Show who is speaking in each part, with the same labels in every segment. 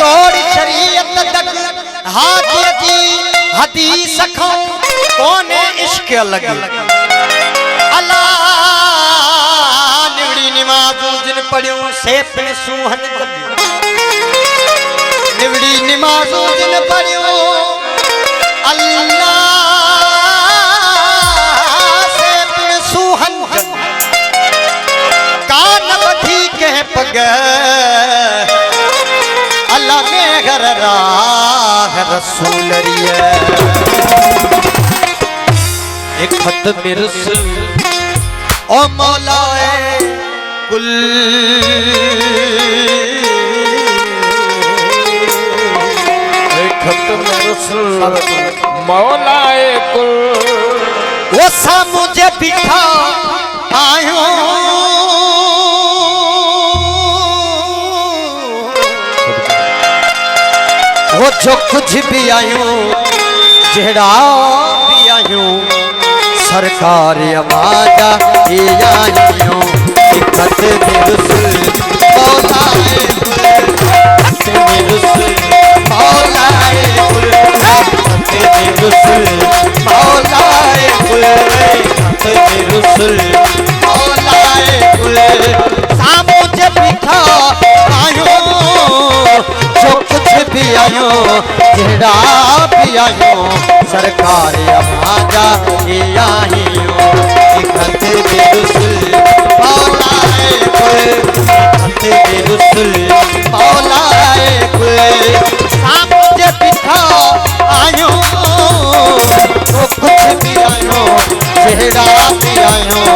Speaker 1: तोड़ शरीयत तक हाथी की हदीस खो कोने इश्क लगे अल्लाह निवड़ी नमाजू जिन पढ़ियो से पिण सूहन निवड़ी नमाजू जिन पढ़ियो अल्लाह से पिण सूहन कान बधी के पग अल्लाह ने घर राह रसूलरिया एक खत मिर्स ओ मौलाए कुल
Speaker 2: एक खत मिर्स मौलाए कुल
Speaker 1: वो सा मुझे बिठा आयो वो जो कुछ भी आयो जेड़ा भी आयो सरकार आवाजा ये आयो खत रसूल मौलाए खत रसूल मौलाए खत रसूल मौलाए खत रसूल मौलाए सामो जब बिठा आयो जो कुछ भी आयो जेड़ा भी आयो सरकार आवाजा ये आयो खत रसूल मौलाए खत रसूल मौलाए सामो जब बिठा आयो जो कुछ भी आयो जेड़ा भी आयो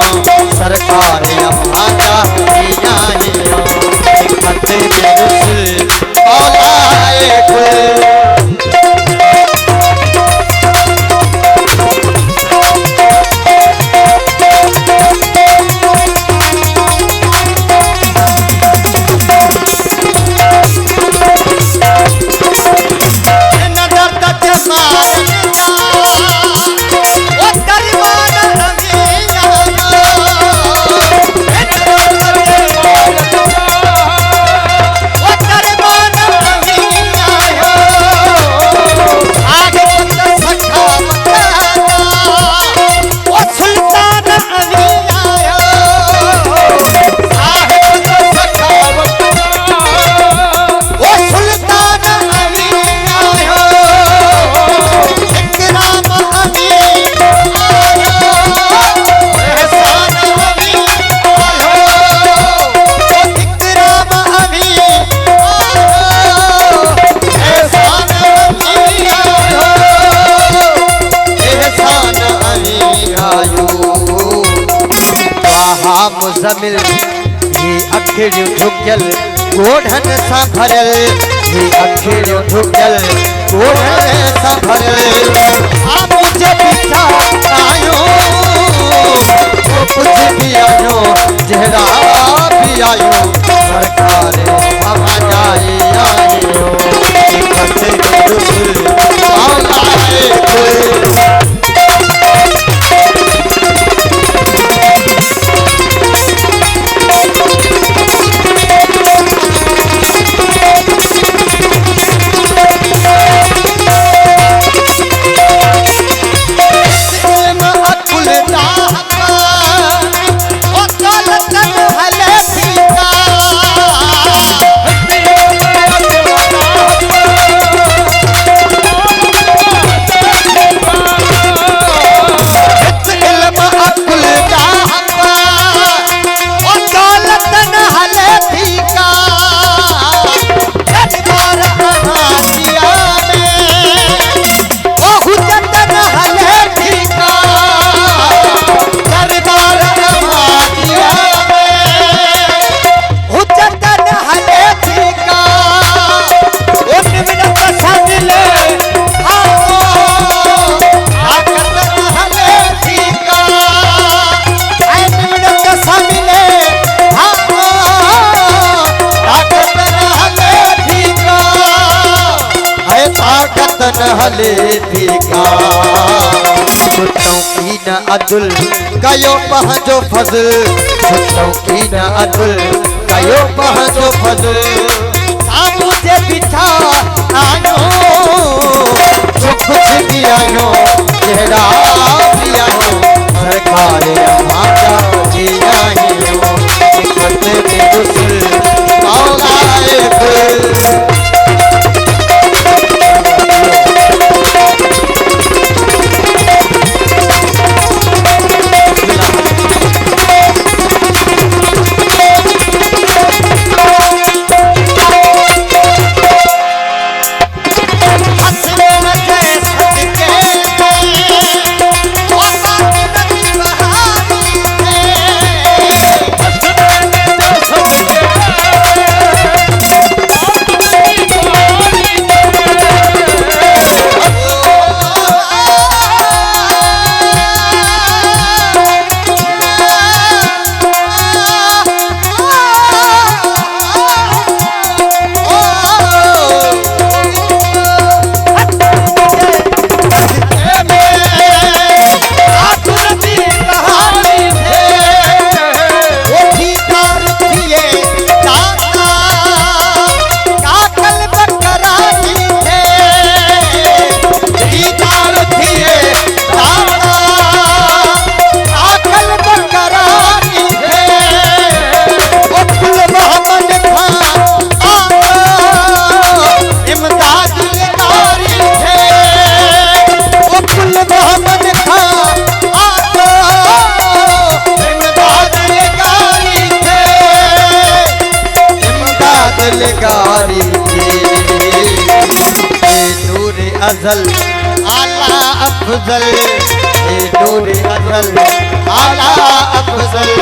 Speaker 1: सरकार आवाजा ये आयो खत रसूल मौलाए मुज़मिल ये अखिड़ियों झुकल गोढ़न सा भरल ये अखिड़ियों झुकल गोढ़न सा भरल आप मुझे बिठा आयो वो कुछ भी आयो जेड़ा भी आयो सरकार आवाजा ये आयो खत रसूल मौलाए हले फीका छुट्टों की न अदुल कयो पहजो फजल छुट्टों की न अदुल कयो पहजो फजल मुझे बिठा आयो जो कुछ भी आयो चेहरा भी आयो सरकार हमारा जी आयो खत में गुस्ल मौलाए कुल गारी नूर अज़ल आला अफजल नूर अज़ल आला अफजल